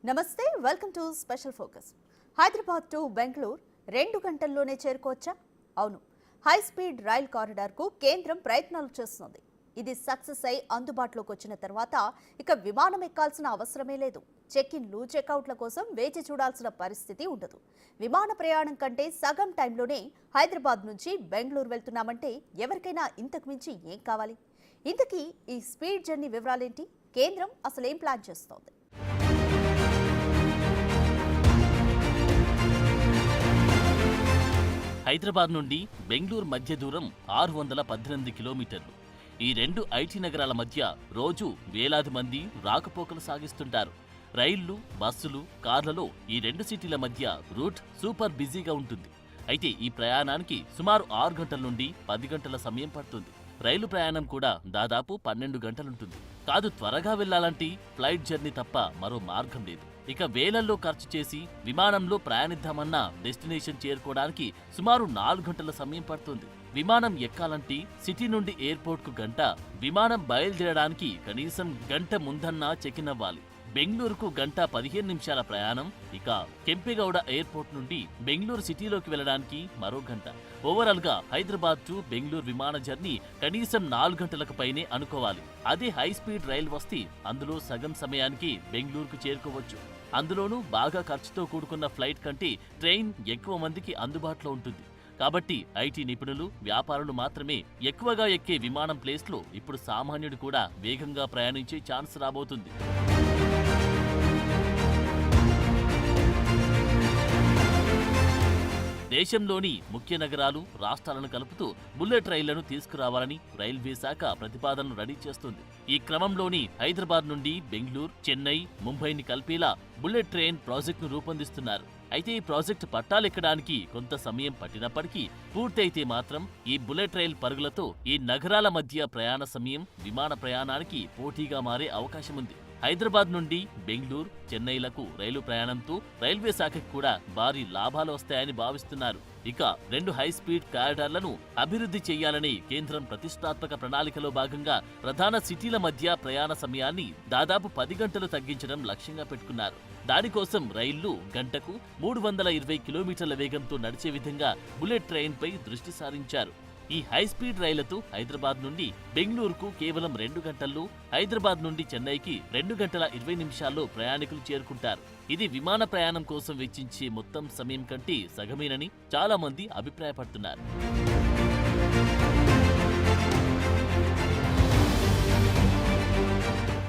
నమస్తే, welcome to special focus. Hyderabad to Bengaluru 2 గంటల్లోనే చేరుకోవచ్చా? అవును, హై స్పీడ్ రైల్ కారిడార్కు కేంద్రం ప్రయత్నాలు చేస్తుంది. ఇది సక్సెస్ అయి అందుబాటులోకి వచ్చిన తర్వాత ఇక విమానం ఎక్కాల్సిన అవసరమే లేదు. చెక్-ఇన్లు, చెక్అవుట్ల కోసం వేచి చూడాల్సిన పరిస్థితి ఉండదు. విమాన ప్రయాణం కంటే సగం టైంలోనే హైదరాబాద్ నుంచి బెంగళూరు వెళ్తున్నామంటే ఎవరికైనా ఇంతకు మించి ఏం కావాలి? ఇంతకీ ఈ స్పీడ్ జర్నీ వివరాలేంటి? కేంద్రం అసలేం ప్లాన్ చేస్తోంది? హైదరాబాద్ నుండి బెంగళూరు మధ్య దూరం 618 కిలోమీటర్లు. ఈ రెండు ఐటీ నగరాల మధ్య రోజు వేలాది మంది రాకపోకలు సాగిస్తుంటారు. రైళ్లు, బస్సులు, కార్లలో ఈ రెండు సిటీల మధ్య రూట్ సూపర్ బిజీగా ఉంటుంది. అయితే ఈ ప్రయాణానికి సుమారు 6 గంటల నుండి 10 గంటల సమయం పడుతుంది. రైలు ప్రయాణం కూడా దాదాపు 12 గంటలుంటుంది. కాదు, త్వరగా వెళ్లాలంటే ఫ్లైట్ జర్నీ తప్ప మరో మార్గం లేదు. ఇక వేలల్లో ఖర్చు చేసి విమానంలో ప్రయాణిద్దామన్నా డెస్టినేషన్ చేరుకోవడానికి సుమారు 4 గంటల సమయం పడుతుంది. విమానం ఎక్కాలంటే సిటీ నుండి ఎయిర్పోర్ట్కు గంట, విమానం బయలుదేరడానికి కనీసం గంట ముందన్నా చెక్-ఇన్ అవ్వాలి. బెంగళూరుకు గంట 15 నిమిషాల ప్రయాణం. ఇక కెంపెగౌడ ఎయిర్పోర్ట్ నుండి బెంగళూరు సిటీలోకి వెళ్లడానికి మరో గంట. ఓవరాల్ గా హైదరాబాద్ టు బెంగళూరు విమాన జర్నీ కనీసం 4 గంటలకు పైనే అనుకోవాలి. అదే హై స్పీడ్ రైలు వస్తే అందులో సగం సమయానికి బెంగళూరుకు చేరుకోవచ్చు. అందులోనూ బాగా ఖర్చుతో కూడుకున్న ఫ్లైట్ కంటే ట్రైన్ ఎక్కువ మందికి అందుబాటులో ఉంటుంది. కాబట్టి ఐటీ నిపుణులు, వ్యాపారులు మాత్రమే ఎక్కువగా ఎక్కే విమానం ప్లేస్లో ఇప్పుడు సామాన్యుడు కూడా వేగంగా ప్రయాణించే ఛాన్స్ రాబోతుంది. దేశంలోని ముఖ్య నగరాలు, రాష్ట్రాలను కలుపుతూ బుల్లెట్ రైళ్లను తీసుకురావాలని రైల్వే శాఖ ప్రతిపాదనలు రెడీ చేస్తుంది. ఈ క్రమంలోని హైదరాబాద్ నుండి బెంగళూరు, చెన్నై, ముంబైని కలిపేలా బుల్లెట్ ట్రైన్ ప్రాజెక్టును రూపొందిస్తున్నారు. అయితే ఈ ప్రాజెక్టు పట్టాలెక్కడానికి కొంత సమయం పట్టినప్పటికీ పూర్తయితే మాత్రం ఈ బుల్లెట్ రైల్ పరుగులతో ఈ నగరాల మధ్య ప్రయాణ సమయం విమాన ప్రయాణానికి పోటీగా మారే అవకాశం ఉంది. హైదరాబాద్ నుండి బెంగళూరు, చెన్నైలకు రైలు ప్రయాణంతో రైల్వే శాఖకు కూడా భారీ లాభాలు వస్తాయని భావిస్తున్నారు. ఇక 2 హై స్పీడ్ కారిడార్లను అభివృద్ధి చేయాలని కేంద్రం ప్రతిష్టాత్మక ప్రణాళికలో భాగంగా ప్రధాన సిటీల మధ్య ప్రయాణ సమయాన్ని దాదాపు 10 గంటలు తగ్గించడం లక్ష్యంగా పెట్టుకున్నారు. దానికోసం రైళ్లు గంటకు 320 కిలోమీటర్ల వేగంతో నడిచే విధంగా బుల్లెట్ ట్రైన్పై దృష్టి సారించారు. ఈ హై స్పీడ్ రైళ్లతో హైదరాబాద్ నుండి బెంగళూరుకు కేవలం 2 గంటల్లో, హైదరాబాద్ నుండి చెన్నైకి 2 గంటల 20 నిమిషాల్లో ప్రయాణికులు చేరుకుంటారు. ఇది విమాన ప్రయాణం కోసం వెచ్చించే మొత్తం సమయం కంటే సగమేనని చాలా మంది అభిప్రాయపడుతున్నారు.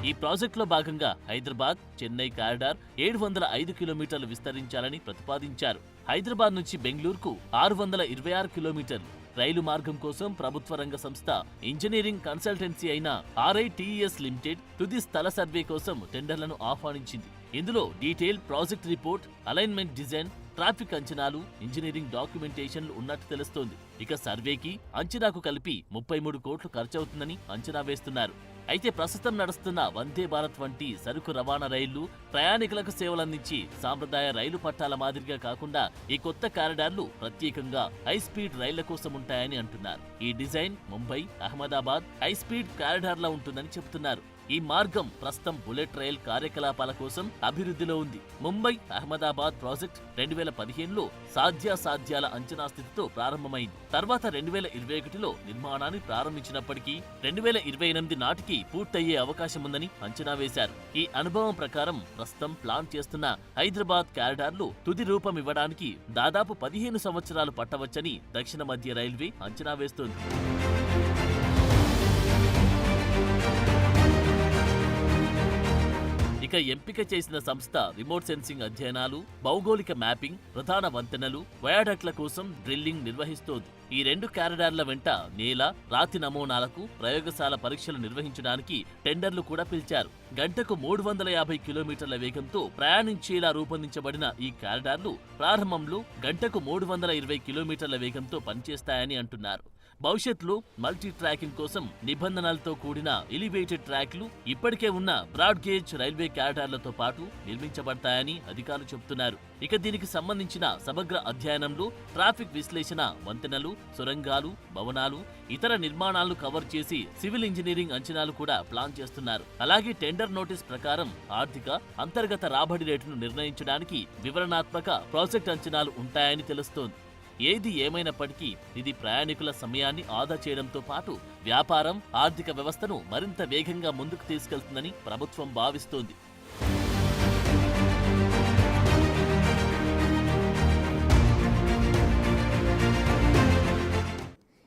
ఈ ప్రాజెక్టులో భాగంగా హైదరాబాద్, చెన్నై కారిడార్ 705 కిలోమీటర్లు విస్తరించాలని ప్రతిపాదించారు. హైదరాబాద్ నుంచి బెంగళూరుకు 626 కిలోమీటర్లు. రైలు మార్గం కోసం ప్రభుత్వ రంగ సంస్థ ఇంజనీరింగ్ కన్సల్టెన్సీ అయిన RITES లిమిటెడ్ తుది స్థల సర్వే కోసం టెండర్లను ఆహ్వానించింది. ఇందులో detail project report, alignment design, traffic అంచనాలు, ఇంజనీరింగ్ డాక్యుమెంటేషన్లు ఉన్నట్టు తెలుస్తోంది. ఇక సర్వేకి, అంచనాకు కలిపి 33 కోట్లు ఖర్చవుతుందని అంచనా వేస్తున్నారు. అయితే ప్రస్తుతం నడుస్తున్న వందే భారత్ వంటి సరుకు రవాణా రైళ్లు ప్రయాణికులకు సేవలందించి సాంప్రదాయ రైలు పట్టాల మాదిరిగా కాకుండా ఈ కొత్త కారిడార్లు ప్రత్యేకంగా హై స్పీడ్ రైళ్ల కోసం ఉంటాయని అంటున్నారు. ఈ design Mumbai, Ahmedabad high speed కారిడార్లా ఉంటుందని చెబుతున్నారు. ఈ మార్గం ప్రస్తుతం బుల్లెట్ రైల్ కార్యకలాపాల కోసం అభివృద్ధిలో ఉంది. ముంబై, అహ్మదాబాద్ ప్రాజెక్ట్ 2015లో సాధ్యాసాధ్యాల అంచనా స్థితితో ప్రారంభమైంది. తర్వాత 2021లో నిర్మాణాన్ని ప్రారంభించినప్పటికీ 2028 నాటికి పూర్తయ్యే అవకాశం ఉందని అంచనా వేశారు. ఈ అనుభవం ప్రకారం ప్రస్తుతం ప్లాన్ చేస్తున్న హైదరాబాద్ కారిడార్లు తుది రూపం ఇవ్వడానికి దాదాపు 15 సంవత్సరాలు పట్టవచ్చని దక్షిణ మధ్య రైల్వే అంచనా వేస్తోంది. ఇక ఎంపిక చేసిన సంస్థ రిమోట్ సెన్సింగ్ అధ్యయనాలు, భౌగోళిక మ్యాపింగ్, ప్రధాన వంతెనలు, వయాడక్ట్ల కోసం డ్రిల్లింగ్ నిర్వహిస్తోంది. ఈ 2 కారిడార్ల వెంట నేల, రాతి నమూనాలకు ప్రయోగశాల పరీక్షలు నిర్వహించడానికి టెండర్లు కూడా పిలిచారు. గంటకు 350 కిలోమీటర్ల వేగంతో ప్రయాణించేలా రూపొందించబడిన ఈ కారిడార్లు ప్రారంభంలో గంటకు 320 కిలోమీటర్ల వేగంతో పనిచేస్తాయని అంటున్నారు. భవిష్యత్తులో మల్టీ ట్రాకింగ్ కోసం నిబంధనలతో కూడిన ఎలివేటెడ్ ట్రాక్లు ఇప్పటికే ఉన్న బ్రాడ్ గేజ్ రైల్వే క్యారిడార్లతో పాటు నిర్మించబడతాయని అధికారులు చెబుతున్నారు. ఇక దీనికి సంబంధించిన సమగ్ర అధ్యయనంలో ట్రాఫిక్ విశ్లేషణ, వంతెనలు, సొరంగాలు, భవనాలు, ఇతర నిర్మాణాలను కవర్ చేసి సివిల్ ఇంజనీరింగ్ అంచనాలు కూడా ప్లాన్ చేస్తున్నారు. అలాగే టెండర్ నోటీస్ ప్రకారం ఆర్థిక, అంతర్గత రాబడి రేటును నిర్ణయించడానికి వివరణాత్మక ప్రాజెక్ట్ అంచనాలు ఉంటాయని తెలుస్తోంది. ఏది ఏమైనప్పటికీ ఇది ప్రయాణికుల సమయాన్ని ఆదా చేయడంతో పాటు వ్యాపారం, ఆర్థిక వ్యవస్థను మరింత వేగంగా ముందుకు తీసుకెళ్తుందని ప్రభుత్వం భావిస్తోంది.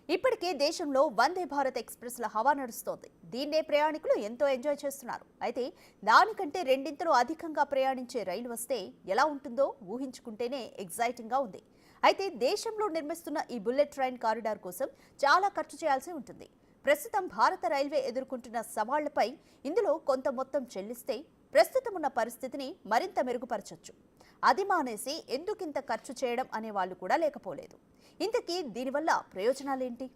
ఇప్పటికే దేశంలో వందే భారత్ ఎక్స్ప్రెస్ల హవా నడుస్తోంది. దీన్నే ప్రయాణికులు ఎంతో ఎంజాయ్ చేస్తున్నారు. అయితే దానికంటే రెండింతలు అధికంగా ప్రయాణించే రైలు వస్తే ఎలా ఉంటుందో ఊహించుకుంటేనే ఎగ్జైటింగ్గా ఉంది. అయితే దేశంలో నిర్మిస్తున్న ఈ బుల్లెట్ ట్రైన్ కారిడార్ కోసం చాలా ఖర్చు చేయాల్సి ఉంటుంది. ప్రస్తుతం భారత రైల్వే ఎదుర్కొంటున్న సవాళ్లపై ఇందులో కొంత మొత్తం చెల్లిస్తే ప్రస్తుతం ఉన్న పరిస్థితిని మరింత మెరుగుపరచొచ్చు. అది మానేసి ఎందుకింత ఖర్చు చేయడం అనే వాళ్ళు కూడా లేకపోలేదు. ఇంతకీ దీనివల్ల ప్రయోజనాలేంటి?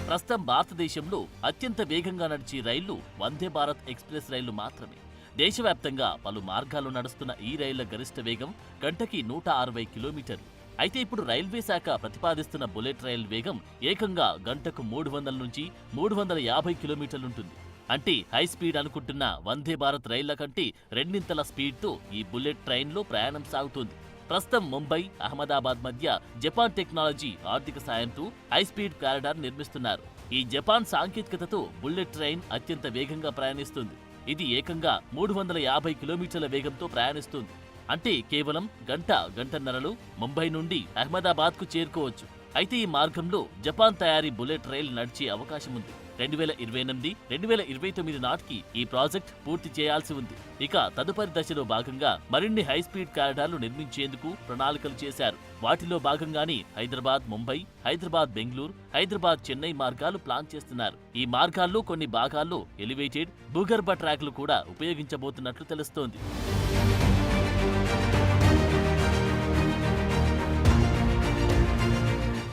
ప్రస్తుతం భారతదేశంలో అత్యంత వేగంగా నడిచే రైళ్లు వందే భారత్ ఎక్స్ప్రెస్ రైళ్లు మాత్రమే. దేశవ్యాప్తంగా పలు మార్గాల్లో నడుస్తున్న ఈ రైళ్ల గరిష్ట వేగం గంటకి 160 కిలోమీటర్లు. అయితే ఇప్పుడు రైల్వే శాఖ ప్రతిపాదిస్తున్న బుల్లెట్ రైల్ వేగం ఏకంగా గంటకు 300 నుంచి 350 కిలోమీటర్లుంటుంది. అంటే హై స్పీడ్ అనుకుంటున్న వందే భారత్ రైళ్ల కంటే రెండింతల స్పీడ్తో ఈ బుల్లెట్ ట్రైన్లో ప్రయాణం సాగుతోంది. ప్రస్తుతం ముంబై, అహ్మదాబాద్ మధ్య జపాన్ టెక్నాలజీ ఆర్థిక సాయంతో హై స్పీడ్ కారిడార్ నిర్మిస్తున్నారు. ఈ జపాన్ సాంకేతికతతో బుల్లెట్ ట్రైన్ అత్యంత వేగంగా ప్రయాణిస్తుంది. ఇది ఏకంగా 350 కిలోమీటర్ల వేగంతో ప్రయాణిస్తుంది. అంటే కేవలం గంటన్నరలో ముంబై నుండి అహ్మదాబాద్కు చేరుకోవచ్చు. అయితే ఈ మార్గంలో జపాన్ తయారీ బుల్లెట్ రైలు నడిచే అవకాశం ఉంది. 2028, 2029 నాటికి ఈ ప్రాజెక్ట్ పూర్తి చేయాల్సి ఉంది. ఇక తదుపరి దశలో భాగంగా మరిన్ని హై స్పీడ్ కారిడార్లు నిర్మించేందుకు ప్రణాళికలు చేశారు. వాటిలో భాగంగానే హైదరాబాద్ ముంబై, హైదరాబాద్ బెంగళూరు, హైదరాబాద్ చెన్నై మార్గాలు ప్లాన్ చేస్తున్నారు. ఈ మార్గాల్లో కొన్ని భాగాల్లో ఎలివేటెడ్ భూగర్భ ట్రాక్లు కూడా ఉపయోగించబోతున్నట్లు తెలుస్తోంది.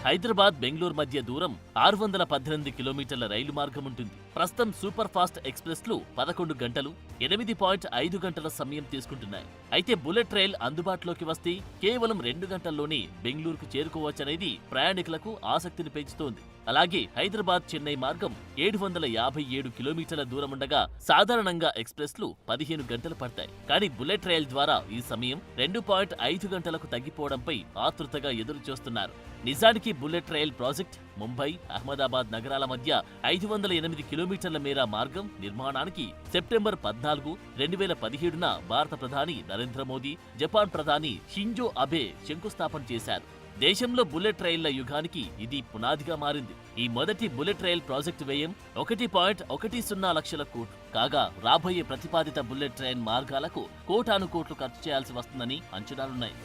హైదరాబాద్ బెంగళూరు మధ్య దూరం 618 కిలోమీటర్ల రైలు మార్గం ఉంటుంది. ప్రస్తుతం సూపర్ ఫాస్ట్ ఎక్స్ప్రెస్లు 11 గంటలు, 8.5 గంటల సమయం తీసుకుంటున్నాయి. అయితే బుల్లెట్ రైల్ అందుబాటులోకి వస్తే కేవలం 2 గంటల్లోనే బెంగళూరుకు చేరుకోవచ్చనేది ప్రయాణికులకు ఆసక్తిని పెంచుతోంది. అలాగే హైదరాబాద్ చెన్నై మార్గం 757 కిలోమీటర్ల దూరం ఉండగా సాధారణంగా ఎక్స్ప్రెస్లు 15 గంటలు పడతాయి. కానీ బుల్లెట్ రైల్ ద్వారా ఈ సమయం 2.5 గంటలకు తగ్గిపోవడంపై ఆతృతగా ఎదురు చూస్తున్నారు. నిజానికి bullet rail project Mumbai, Ahmedabad నగరాల మధ్య 508 కిలోమీటర్ల మేర మార్గం నిర్మాణానికి సెప్టెంబర్ 14, 2017న భారత ప్రధాని నరేంద్ర మోదీ, జపాన్ ప్రధాని షింజో అబే శంకుస్థాపన చేశారు. దేశంలో బుల్లెట్ రైళ్ల యుగానికి ఇది పునాదిగా మారింది. ఈ మొదటి బుల్లెట్ రైల్ ప్రాజెక్టు వ్యయం 1.10 లక్షల కోట్లు కాగా రాబోయే ప్రతిపాదిత బుల్లెట్ ట్రైన్ మార్గాలకు కోటాను కోట్లు ఖర్చు చేయాల్సి వస్తుందని అంచనాలున్నాయి.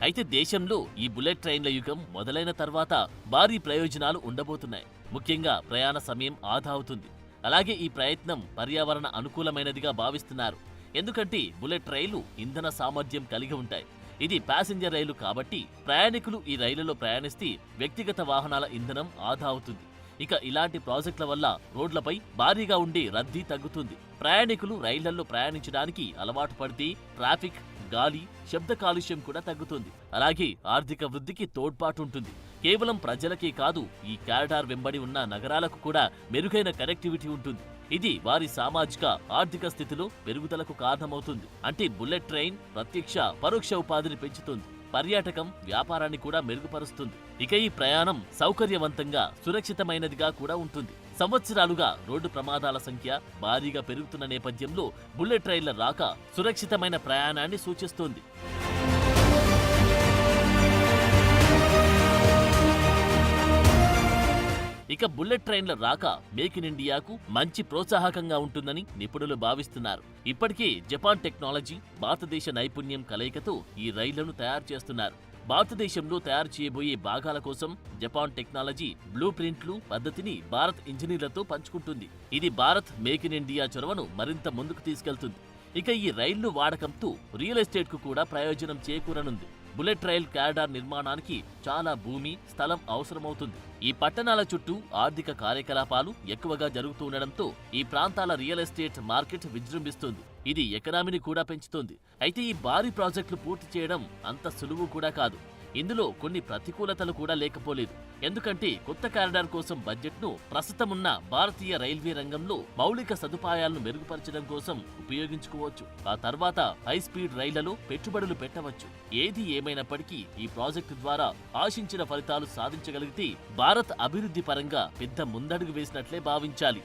అయితే దేశంలో ఈ బుల్లెట్ ట్రైన్ల యుగం మొదలైన తర్వాత భారీ ప్రయోజనాలు ఉండబోతున్నాయి. ముఖ్యంగా ప్రయాణ సమయం ఆదా అవుతుంది. అలాగే ఈ ప్రయత్నం పర్యావరణ అనుకూలమైనదిగా భావిస్తున్నారు. ఎందుకంటే బుల్లెట్ రైలు ఇంధన సామర్థ్యం కలిగి ఉంటాయి. ఇది ప్యాసింజర్ రైలు కాబట్టి ప్రయాణికులు ఈ రైలులో ప్రయాణిస్తే వ్యక్తిగత వాహనాల ఇంధనం ఆదా అవుతుంది. ఇక ఇలాంటి ప్రాజెక్టుల వల్ల రోడ్లపై భారీగా ఉండే రద్దీ తగ్గుతుంది. ప్రయాణికులు రైళ్లలో ప్రయాణించడానికి అలవాటు పడితే ట్రాఫిక్, గాలి, శబ్ద కాలుష్యం కూడా తగ్గుతుంది. అలాగే ఆర్థిక వృద్ధికి తోడ్పాటుంటుంది. కేవలం ప్రజలకే కాదు, ఈ కారిడార్ వెంబడి ఉన్న నగరాలకు కూడా మెరుగైన కనెక్టివిటీ ఉంటుంది. ఇది వారి సామాజిక, ఆర్థిక స్థితిలో పెరుగుదలకు కారణమవుతుంది. అంటే బుల్లెట్ ట్రైన్ ప్రత్యక్ష, పరోక్ష ఉపాధిని పెంచుతుంది. పర్యాటకం, వ్యాపారాన్ని కూడా మెరుగుపరుస్తుంది. ఇక ఈ ప్రయాణం సౌకర్యవంతంగా, సురక్షితమైనదిగా కూడా ఉంటుంది. సంవత్సరాలుగా రోడ్డు ప్రమాదాల సంఖ్య భారీగా పెరుగుతున్న నేపథ్యంలో బుల్లెట్ రైళ్ల రాక సురక్షితమైన ప్రయాణాన్ని సూచిస్తోంది. ఇక బుల్లెట్ ట్రైన్ల రాక మేక్ ఇన్ ఇండియాకు మంచి ప్రోత్సాహకంగా ఉంటుందని నిపుణులు భావిస్తున్నారు. ఇప్పటికే జపాన్ టెక్నాలజీ, భారతదేశ నైపుణ్యం కలయికతో ఈ రైళ్లను తయారు చేస్తున్నారు. భారతదేశంలో తయారు చేయబోయే భాగాల కోసం జపాన్ టెక్నాలజీ బ్లూ ప్రింట్లు పద్ధతిని భారత్ ఇంజనీర్లతో పంచుకుంటుంది. ఇది భారత్ మేక్ ఇన్ ఇండియా చొరవను మరింత ముందుకు తీసుకెళ్తుంది. ఇక ఈ రైళ్లు వాడకంతో రియల్ ఎస్టేట్ కు కూడా ప్రయోజనం చేకూరనుంది. బుల్లెట్ రైల్ కారిడార్ నిర్మాణానికి చాలా భూమి, స్థలం అవసరమవుతుంది. ఈ పట్టణాల చుట్టూ ఆర్థిక కార్యకలాపాలు ఎక్కువగా జరుగుతుండడంతో ఈ ప్రాంతాల రియల్ ఎస్టేట్ మార్కెట్ విజృంభిస్తుంది. ఇది ఎకనామీని కూడా పెంచుతుంది. అయితే ఈ భారీ ప్రాజెక్టులు పూర్తి చేయడం అంత సులువు కూడా కాదు. ఇందులో కొన్ని ప్రతికూలతలు కూడా లేకపోలేదు. ఎందుకంటే కొత్త కారిడార్ కోసం బడ్జెట్ను ప్రస్తుతమున్న భారతీయ రైల్వే రంగంలో మౌలిక సదుపాయాలను మెరుగుపరచడం కోసం ఉపయోగించుకోవచ్చు. ఆ తర్వాత హై స్పీడ్ రైళ్లలో పెట్టుబడులు పెట్టవచ్చు. ఏది ఏమైనప్పటికీ ఈ ప్రాజెక్టు ద్వారా ఆశించిన ఫలితాలు సాధించగలిగితే భారత్ అభివృద్ధి పరంగా పెద్ద ముందడుగు వేసినట్లే భావించాలి.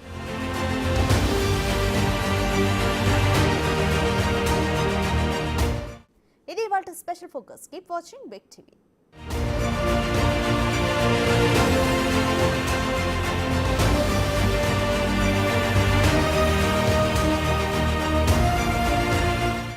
ఇది ఇవాల్టి special focus. Keep watching Big TV.